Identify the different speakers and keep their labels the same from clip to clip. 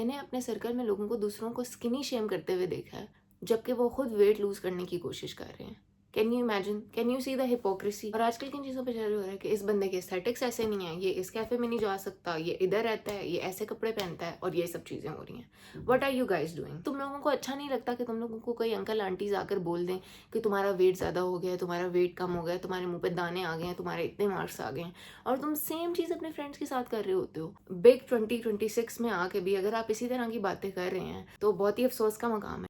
Speaker 1: मैंने अपने सर्कल में लोगों को दूसरों को स्किनी शेम करते हुए देखा है, जबकि वो खुद वेट लूज करने की कोशिश कर रहे हैं। Can you imagine, can you see the hypocrisy. और आजकल किन चीज़ों पे चल हो रहा है कि इस बंदे के एस्थेटिक्स ऐसे नहीं है, ये इस कैफे में नहीं जा सकता, ये इधर रहता है, ये ऐसे कपड़े पहनता है, और ये सब चीज़ें हो रही हैं। What are you guys doing? तुम लोगों को अच्छा नहीं लगता कि तुम लोगों को कोई अंकल आंटीज आकर बोल दें कि तुम्हारा वेट ज़्यादा हो गया है, तुम्हारा वेट कम हो गया है, तुम्हारे मुंह पे दाने आ गए हैं, तुम्हारे इतने मार्क्स आ गए हैं, और तुम सेम चीज़ अपने फ्रेंड्स के साथ कर रहे होते हो। बिग 2026 में आके भी अगर आप इसी तरह की बातें कर रहे हैं तो बहुत ही अफसोस का मकाम है।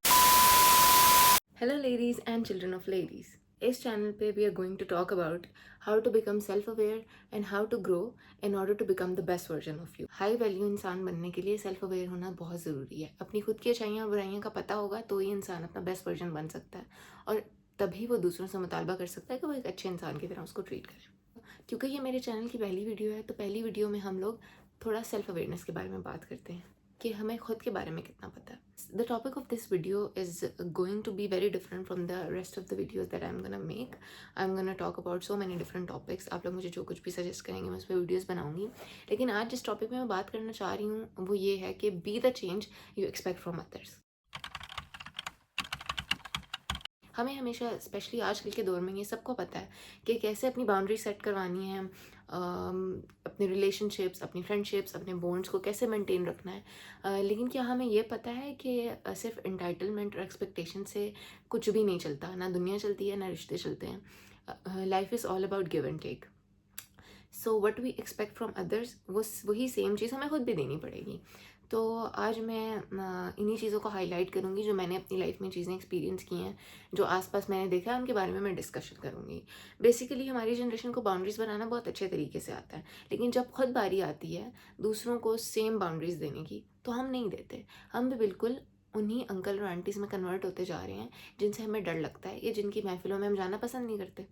Speaker 1: Hello ladies and children of ladies, इस चैनल पे we are going to talk about how to become self aware and how to grow in order to become the best version of you. High value इंसान बनने के लिए self aware होना बहुत ज़रूरी है। अपनी खुद की अच्छाइयाँ और बुराइयाँ का पता होगा तो ही इंसान अपना बेस्ट वर्जन बन सकता है, और तभी वो दूसरों से मुतालबा कर सकता है कि वो एक अच्छे इंसान की तरह उसको ट्रीट करें। क्योंकि ये मेरे चैनल की पहली वीडियो है, तो पहली वीडियो में हम लोग थोड़ा सेल्फ अवेयरनेस के बारे में बात करते हैं कि हमें खुद के बारे में कितना पता है। The topic of this video is going to be very different from the rest of the videos that I'm gonna make. I'm gonna talk about so many different topics. आप लोग मुझे जो कुछ भी सजेस्ट करेंगे मैं उस पर वीडियोज़ बनाऊंगी, लेकिन आज जिस टॉपिक में मैं बात करना चाह रही हूँ वो ये है कि be the change you expect from others. हमें हमेशा, स्पेशली आजकल के दौर में, ये सबको पता है कि कैसे अपनी बाउंड्री सेट करवानी है, अपने रिलेशनशिप्स, अपनी फ्रेंडशिप्स, अपने बॉन्ड्स को कैसे मेंटेन रखना है। लेकिन क्या हमें ये पता है कि सिर्फ इंटाइटलमेंट और एक्सपेक्टेशन से कुछ भी नहीं चलता, ना दुनिया चलती है ना रिश्ते चलते हैं। Life is all about give and take. So what we expect from others, वो वही सेम चीज़ हमें खुद भी देनी पड़ेगी। तो आज मैं इन्हीं चीज़ों को हाईलाइट करूँगी जो मैंने अपनी लाइफ में चीज़ें एक्सपीरियंस की हैं, जो आसपास मैंने देखा है, उनके बारे में मैं डिस्कशन करूँगी। बेसिकली हमारी जनरेशन को बाउंड्रीज़ बनाना बहुत अच्छे तरीके से आता है, लेकिन जब खुद बारी आती है दूसरों को सेम बाउंड्रीज़ देने की तो हम नहीं देते। हम भी बिल्कुल उन्हीं अंकल और आंटीज़ में कन्वर्ट होते जा रहे हैं जिनसे हमें डर लगता है या जिनकी महफिलों में हम जाना पसंद नहीं करते।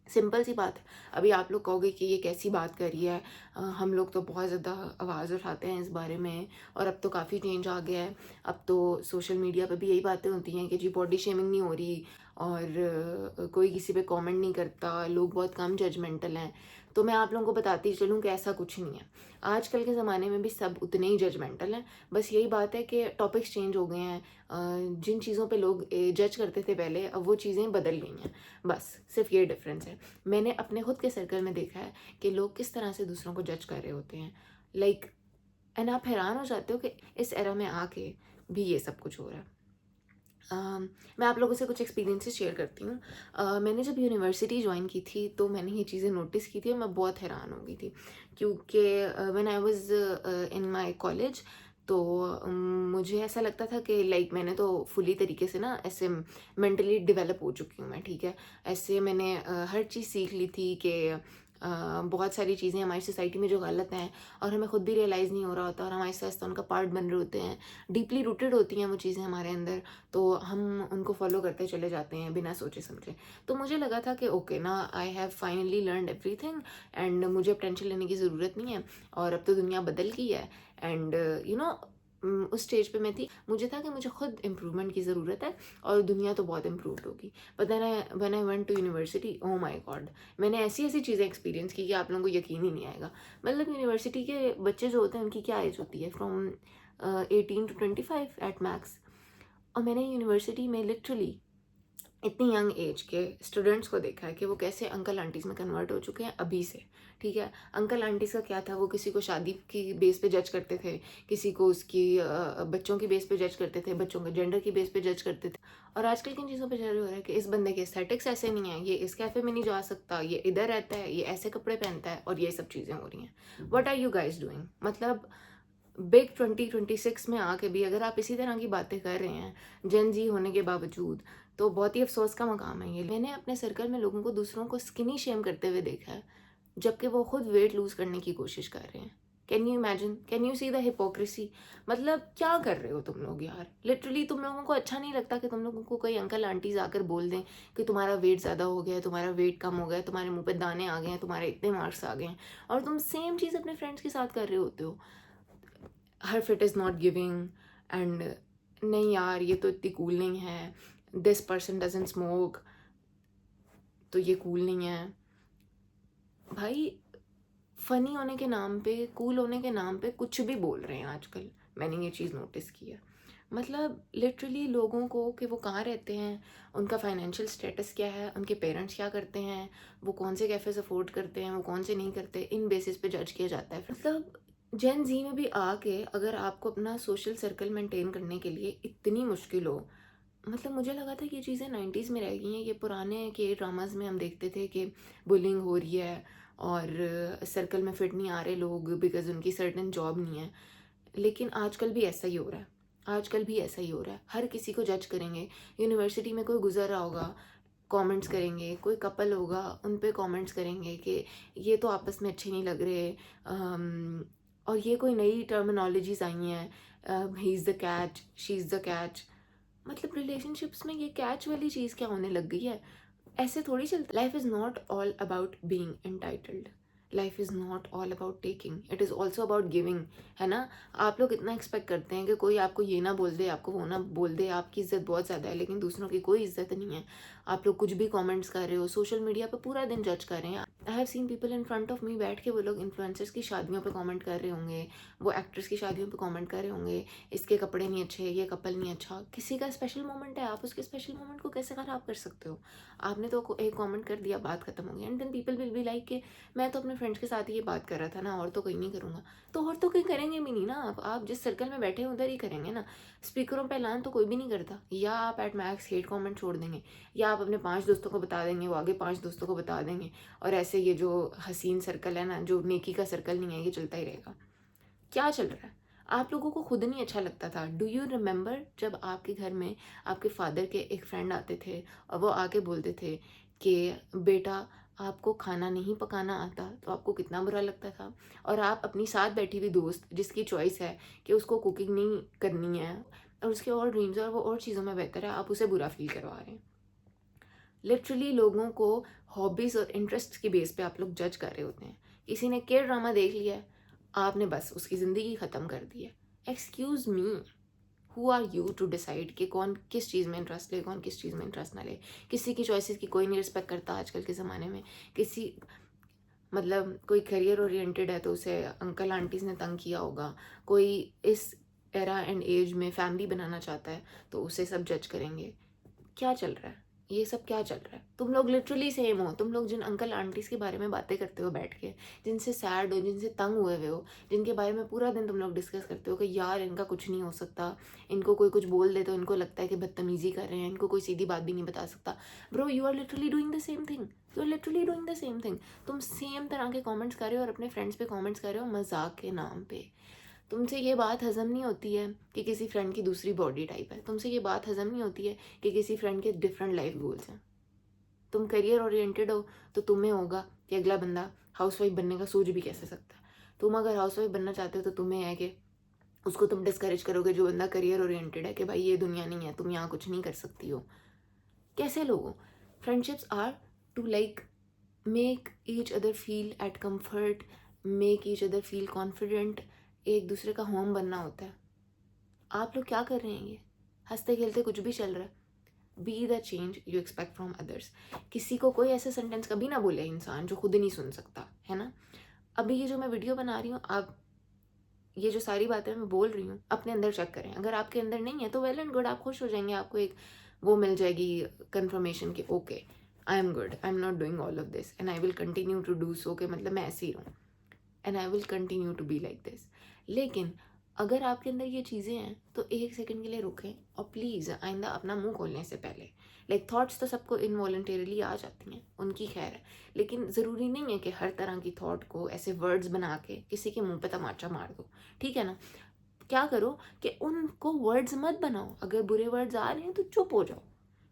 Speaker 1: सिंपल सी बात है। अभी आप लोग कहोगे कि ये कैसी बात करी है, हम लोग तो बहुत ज़्यादा आवाज़ उठाते हैं इस बारे में, और अब तो काफ़ी चेंज आ गया है। अब तो सोशल मीडिया पे भी यही बातें होती हैं कि जी बॉडी शेमिंग नहीं हो रही, और कोई किसी पे कमेंट नहीं करता, लोग बहुत कम जजमेंटल हैं। तो मैं आप लोगों को बताती चलूँ कि ऐसा कुछ नहीं है। आजकल के ज़माने में भी सब उतने ही जजमेंटल हैं। बस यही बात है कि टॉपिक्स चेंज हो गए हैं। जिन चीज़ों पे लोग जज करते थे पहले, अब वो चीज़ें बदल गई हैं। बस सिर्फ ये डिफरेंस है। मैंने अपने खुद के सर्कल में देखा है कि लोग किस तरह से दूसरों को जज कर रहे होते हैं, लाइक, एंड आप हैरान हो जाते हो कि इस एरा में आके भी ये सब कुछ हो रहा है। मैं आप लोगों से कुछ एक्सपीरियंसेस शेयर करती हूँ। मैंने जब यूनिवर्सिटी ज्वाइन की थी तो मैंने ये चीज़ें नोटिस की थी और मैं बहुत हैरान हो गई थी, क्योंकि when I was in my college, तो मुझे ऐसा लगता था कि लाइक मैंने तो फुली तरीके से ना ऐसे मेंटली डेवलप हो चुकी हूँ मैं, ठीक है। ऐसे मैंने हर चीज़ सीख ली थी कि बहुत सारी चीज़ें हमारी सोसाइटी में जो गलत हैं और हमें खुद भी रियलाइज़ नहीं हो रहा होता, और हम आहिस्ता आहिस्ता उनका पार्ट बन रहे होते हैं, डीपली रूटेड होती हैं वो चीज़ें हमारे अंदर, तो हम उनको फॉलो करते चले जाते हैं बिना सोचे समझे। तो मुझे लगा था कि ओके ना, I have finally learned everything, and मुझे अब टेंशन लेने की ज़रूरत नहीं है, और अब तो दुनिया बदल गई है। एंड यू नो, उस स्टेज पे मैं थी, मुझे था कि मुझे खुद इम्प्रूवमेंट की ज़रूरत है और दुनिया तो बहुत इम्प्रूव्ड होगी। But then when I went to university, oh my God, मैंने ऐसी ऐसी चीज़ें एक्सपीरियंस की कि आप लोगों को यकीन ही नहीं आएगा। मतलब यूनिवर्सिटी के बच्चे जो होते हैं उनकी क्या एज होती है, फ्रॉम 18 to 25 एट मैक्स। और मैंने यूनिवर्सिटी में लिटरली इतनी यंग एज के स्टूडेंट्स को देखा है कि वो कैसे अंकल आंटीज़ में कन्वर्ट हो चुके हैं अभी से, ठीक है। अंकल आंटीज़ का क्या था, वो किसी को शादी की बेस पे जज करते थे, किसी को उसकी बच्चों की बेस पे जज करते थे, बच्चों के जेंडर की बेस पे जज करते थे। और आजकल किन चीज़ों पे जज हो रहा है कि इस बंदे के एस्थेटिक्स ऐसे नहीं है, ये इस कैफे में नहीं जा सकता, ये इधर रहता है, ये ऐसे कपड़े पहनता है, और ये सब चीज़ें हो रही हैं। What are you guys doing? मतलब बिग 2026 में आके भी अगर आप इसी तरह की बातें कर रहे हैं, जेन जी होने के बावजूद, तो बहुत ही अफसोस का मकाम है ये। मैंने अपने सर्कल में लोगों को दूसरों को स्किनी शेम करते हुए देखा है, जबकि वो खुद वेट लूज करने की कोशिश कर रहे हैं। Can you imagine, can you see the hypocrisy. मतलब क्या कर रहे हो तुम लोग यार? लिटरली तुम लोगों को अच्छा नहीं लगता कि तुम लोगों को कोई अंकल आंटीज आकर बोल दें कि तुम्हारा वेट ज़्यादा हो गया है, तुम्हारा वेट कम हो गया है, तुम्हारे मुंह पे दाने आ गए हैं, तुम्हारे इतने मार्क्स आ गए हैं, और तुम सेम चीज़ अपने फ्रेंड्स के साथ कर रहे होते हो। Her fit is not giving, and नहीं यार ये तो इतनी कूल नहीं है, दिस पर्सन डजंट स्मोक, तो ये कूल नहीं है। भाई, फनी होने के नाम पे, कूल होने के नाम पे कुछ भी बोल रहे हैं आजकल। मैंने ये चीज़ नोटिस की है। मतलब लिटरली लोगों को कि वो कहाँ रहते हैं, उनका फाइनेंशियल स्टेटस क्या है, उनके पेरेंट्स क्या करते हैं, वो कौन से कैफ़ेज़ अफ़ोर्ड करते हैं, वो कौन से नहीं करते, इन बेसिस पे जज किया जाता है। मतलब जेन ज़ी में भी आके अगर आपको अपना सोशल सर्कल मेंटेन करने के लिए इतनी मुश्किल हो, मतलब मुझे लगा था कि ये चीज़ें 90s में रह गई हैं। ये पुराने के ड्रामास में हम देखते थे कि बुलिंग हो रही है और सर्कल में फिट नहीं आ रहे लोग बिकॉज़ उनकी सर्टेन जॉब नहीं है। लेकिन आजकल भी ऐसा ही हो रहा है। आजकल भी ऐसा ही हो रहा है। हर किसी को जज करेंगे। यूनिवर्सिटी में कोई गुज़र रहा होगा, कमेंट्स करेंगे। कोई कपल होगा, उन पे कमेंट्स करेंगे कि ये तो आपस में अच्छे नहीं लग रहे। और ये कोई नई टर्मिनोलॉजीज़ आई हैं, he is the catch, she is the catch. मतलब रिलेशनशिप्स में ये कैच वाली चीज़ क्या होने लग गई है? ऐसे थोड़ी चलता। Life is not all about being entitled. Life is not all about taking, it is also about giving. है ना? आप लोग इतना एक्सपेक्ट करते हैं कि कोई आपको ये ना बोल दे, आपको वो ना बोल दे, आपकी इज्जत बहुत ज़्यादा है, लेकिन दूसरों की कोई इज्जत नहीं है। आप लोग कुछ भी कमेंट्स कर रहे हो, सोशल मीडिया पे पूरा दिन जज कर रहे हैं। I have seen people in front of me बैठ के वो लोग इन्फ्लुएंसर्स की शादियों पे कमेंट कर रहे होंगे, वो एक्ट्रेस की शादियों पे कमेंट कर रहे होंगे, इसके कपड़े नहीं अच्छे, ये कपल नहीं अच्छा। किसी का स्पेशल मोमेंट है, आप उसके स्पेशल मोमेंट को कैसे ख़राब कर सकते हो? आपने तो एक कमेंट कर दिया, बात खत्म हो गई। And then people will be like कि मैं तो अपने फ्रेंड्स के साथ ही ये बात कर रहा था ना, और तो कहीं नहीं करूँगा। तो और तो कहीं करेंगे भी नहीं ना। आप जिस सर्कल में बैठे हैं उधर ही करेंगे ना। स्पीकरों पे ऐलान तो कोई भी नहीं करता। या आप एट मैक्स हेट कमेंट छोड़ देंगे, या आप अपने 5 दोस्तों को बता देंगे, वो आगे 5 दोस्तों को बता देंगे, और ऐसे ये जो हसीन सर्कल है ना, जो नेकी का सर्कल नहीं है, ये चलता ही रहेगा। क्या चल रहा है? आप लोगों को खुद नहीं अच्छा लगता था। डू यू रिमेंबर जब आपके घर में आपके फादर के एक फ्रेंड आते थे और वो आके बोलते थे कि बेटा आपको खाना नहीं पकाना आता, तो आपको कितना बुरा लगता था? और आप अपनी साथ बैठी हुई दोस्त जिसकी चॉइस है कि उसको कुकिंग नहीं करनी है और उसके और ड्रीम्स और वो और चीज़ों में बेहतर है, आप उसे बुरा फील करवा रहे हैं। लिटरली लोगों को हॉबीज़ और इंटरेस्ट की बेस पे आप लोग जज कर रहे होते हैं। किसी ने के ड्रामा देख लिया है, आपने बस उसकी ज़िंदगी ख़त्म कर दी है। Excuse me, who are you to decide कि कौन किस चीज़ में इंटरेस्ट ले, कौन किस चीज़ में इंटरेस्ट ना ले? किसी की चॉइसेस की कोई नहीं रिस्पेक्ट करता आजकल के ज़माने में। किसी मतलब कोई करियर ओरिएंटेड है तो उसे अंकल आंटीज़ ने तंग किया होगा। कोई इस एरा एंड एज में फैमिली बनाना चाहता है तो उसे सब जज करेंगे। क्या चल रहा है? ये सब क्या चल रहा है? तुम लोग लिटरली सेम हो। तुम लोग जिन अंकल आंटीज़ के बारे में बातें करते हो बैठ के, जिनसे सैड हो, जिनसे तंग हुए हुए हो, जिनके बारे में पूरा दिन तुम लोग डिस्कस करते हो कि यार इनका कुछ नहीं हो सकता, इनको कोई कुछ बोल दे तो इनको लगता है कि बदतमीज़ी कर रहे हैं, इनको कोई सीधी बात भी नहीं बता सकता। Bro, you are literally doing the same thing. You are literally doing the same thing. तुम सेम तरह के कमेंट्स कर रहे हो और अपने फ्रेंड्स पे कमेंट्स कर रहे हो मज़ाक के नाम पे। तुमसे ये बात हज़म नहीं होती है कि किसी फ्रेंड की दूसरी बॉडी टाइप है। तुमसे ये बात हज़म नहीं होती है कि किसी फ्रेंड के डिफरेंट लाइफ गोल्स हैं। तुम करियर ओरिएंटेड हो तो तुम्हें होगा कि अगला बंदा हाउसवाइफ बनने का सोच भी कैसे सकता है। तुम अगर हाउसवाइफ बनना चाहते हो तो तुम्हें है कि उसको तुम डिस्करेज करोगे जो बंदा करियर ओरिएंटेड है कि भाई ये दुनिया नहीं है, तुम यहाँ कुछ नहीं कर सकती हो। कैसे लोगों? Friendships are to like make each other feel at comfort, make each other feel confident, एक दूसरे का होम बनना होता है। आप लोग क्या कर रहे हैं? ये हंसते खेलते कुछ भी चल रहा है। Be the change you expect from others. किसी को कोई ऐसा सेंटेंस कभी ना बोले इंसान जो खुद नहीं सुन सकता है ना। अभी ये जो मैं वीडियो बना रही हूँ, आप ये जो सारी बातें मैं बोल रही हूँ अपने अंदर चेक करें। अगर आपके अंदर नहीं है तो वेल एंड गुड, आप खुश हो जाएंगे, आपको एक वो मिल जाएगी कंफर्मेशन कि okay I am good, I am not doing all of this and I will continue to do so, कि मतलब मैं ऐसे ही रहूँ and I will continue to be like this. लेकिन अगर आपके अंदर ये चीज़ें हैं तो एक सेकंड के लिए रुकें और प्लीज़ आइंदा अपना मुंह खोलने से पहले, लाइक थॉट्स तो सबको इनवॉलंटरीली आ जाती हैं, उनकी खैर है, लेकिन ज़रूरी नहीं है कि हर तरह की थॉट को ऐसे वर्ड्स बना के किसी के मुंह पे तमाचा मार दो। ठीक है ना? क्या करो कि उनको वर्ड्स मत बनाओ। अगर बुरे वर्ड्स आ रहे हैं तो चुप हो जाओ,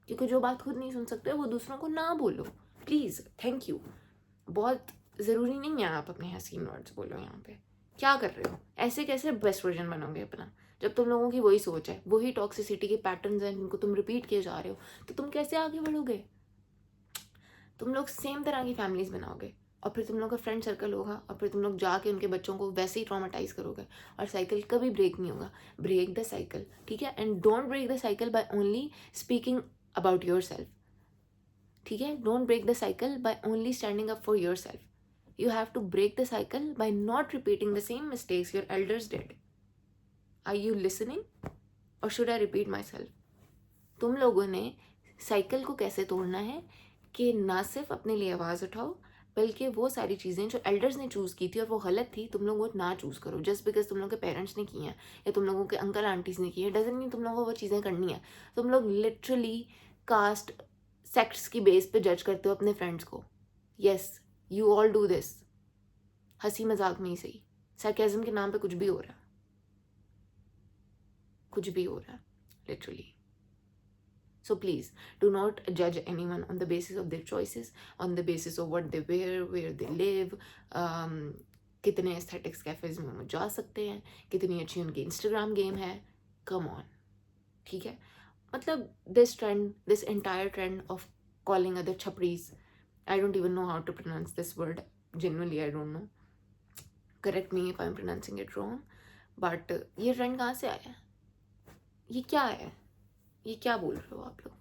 Speaker 1: क्योंकि जो बात खुद नहीं सुन सकते वो दूसरों को ना बोलो। Please, thank you. बहुत ज़रूरी नहीं है आप अपने हसीन वर्ड्स बोलो यहाँ पे। क्या कर रहे हो? ऐसे कैसे बेस्ट वर्जन बनोगे अपना, जब तुम लोगों की वही सोच है, वही टॉक्सिसिटी के पैटर्न्स हैं जिनको तुम रिपीट किए जा रहे हो, तो तुम कैसे आगे बढ़ोगे? तुम लोग सेम तरह की फैमिलीज बनाओगे और फिर तुम लोग का फ्रेंड सर्कल होगा और फिर तुम लोग जाके उनके बच्चों को वैसे ही ट्रॉमेटाइज करोगे और साइकिल कभी ब्रेक नहीं होगा। ब्रेक द साइकिल, ठीक है? And don't break the cycle by only speaking about yourself. ठीक है? Don't break the cycle by only standing up for yourself. You have to break the cycle by not repeating the same mistakes your elders did. Are you listening or should I repeat myself? तुम लोगों ने cycle को कैसे तोड़ना है कि ना सिर्फ अपने लिए आवाज़ उठाओ, बल्कि वो सारी चीज़ें जो एल्डर्स ने चूज़ की थी और वो गलत थी, तुम लोग वो ना चूज़ करो। जस्ट बिकॉज तुम लोग के पेरेंट्स ने की हैं या तुम लोगों के अंकल आंटीज़ ने की है, डजंट मीन तुम लोगों को वो चीज़ें करनी है। तुम लोग लिटरली कास्ट सेक्ट्स की बेस पे जज करते हो अपने फ्रेंड्स को। Yes, you all do this. हंसी मजाक में ही सही, सरकेज़म के नाम पे कुछ भी हो रहा है, कुछ भी हो रहा है literally. So please do not judge anyone on the basis of their choices, on the basis of what they wear, where they live, कितने एस्थेटिक्स कैफेज में वो जा सकते हैं, कितनी अच्छी उनकी इंस्टाग्राम गेम है। कम ऑन, ठीक है? मतलब this entire trend of calling other छपरीज, I don't even know how to pronounce this word, genuinely I don't know, correct me if I am pronouncing it wrong, but ये trend कहाँ से आया है? ये क्या है? ये क्या बोल रहे हो आप लोग?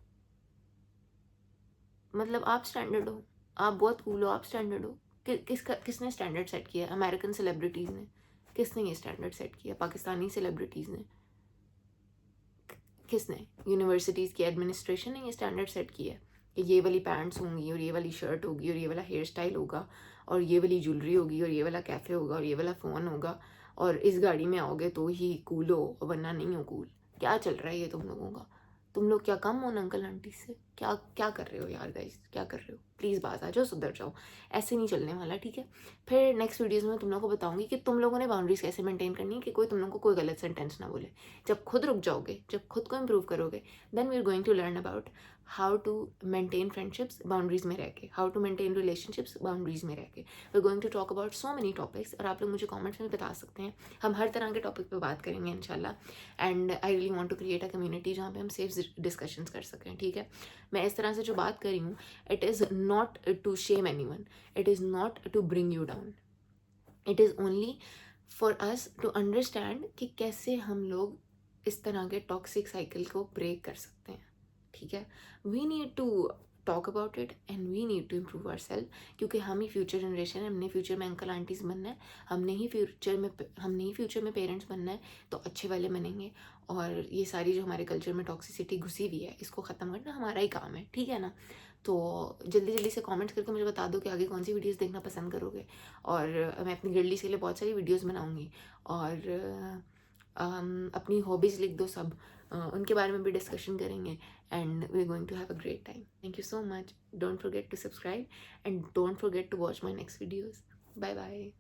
Speaker 1: मतलब आप स्टैंडर्ड हो, आप बहुत कूल हो, आप स्टैंडर्ड हो। किसने स्टैंडर्ड सेट किया? अमेरिकन सेलिब्रिटीज़ ने। किसने ये स्टैंडर्ड सेट किया? पाकिस्तानी सेलिब्रिटीज़ ने। किसने? यूनिवर्सिटीज़ की एडमिनिस्ट्रेशन ने ये स्टैंडर्ड सेट किया है कि ये वाली पैंट्स होंगी और ये वाली शर्ट होगी और ये वाला हेयर स्टाइल होगा और ये वाली ज्वेलरी होगी और ये वाला कैफ़े होगा और ये वाला फ़ोन होगा और इस गाड़ी में आओगे तो ही कूल हो वरना नहीं हो कूल। क्या चल रहा है ये तुम लोगों का? तुम लोग क्या कम हो अंकल आंटी से? क्या क्या कर रहे हो यार गाइस, क्या कर रहे हो? प्लीज़ बात आ जाओ, सुधर जाओ। ऐसे नहीं चलने वाला, ठीक है? फिर नेक्स्ट वीडियोस में तुम लोगों को बताऊंगी कि तुम लोगों ने बाउंड्रीज कैसे मेंटेन करनी है कि कोई तुम लोगों को कोई गलत सेंटेंस ना बोले। जब खुद रुक जाओगे, जब खुद को इम्प्रूव करोगे, then we are going to learn about how to maintain friendships boundaries में रह के, how to maintain relationships boundaries में रह के। We are going to talk about so many topics और आप लोग मुझे कमेंट्स में बता सकते हैं। हम हर तरह के टॉपिक पे बात करेंगे इंशाल्लाह। And I really want to create a community जहाँ पे हम सेफ डिस्कशंस कर सकें, ठीक है? मैं इस तरह से जो बात कर रही हूँ, it is not to shame anyone, it is not to bring you down, it is only for us to understand कि कैसे हम लोग इस तरह के टॉक्सिक साइकिल को ब्रेक कर सकते हैं, ठीक है? We need to talk about it and we need to improve ourself, क्योंकि हम ही फ्यूचर जनरेशन है, हमने फ्यूचर में अंकल आंटीज बनना है, हमने ही फ्यूचर में पेरेंट्स बनना है, तो अच्छे वाले बनेंगे। और ये सारी जो हमारे कल्चर में टॉक्सिसिटी घुसी हुई है, इसको ख़त्म करना हमारा ही काम है, ठीक है ना? तो जल्दी जल्दी से कमेंट्स करके मुझे बता दो कि आगे कौन सी वीडियोस देखना पसंद करोगे। और मैं अपनी गर्ल्स के लिए बहुत सारी वीडियोस बनाऊंगी और अपनी हॉबीज़ लिख दो सब, उनके बारे में भी डिस्कशन करेंगे and we are going to have a great time. Thank you so much, don't forget to subscribe and don't forget to watch my next videos. Bye bye.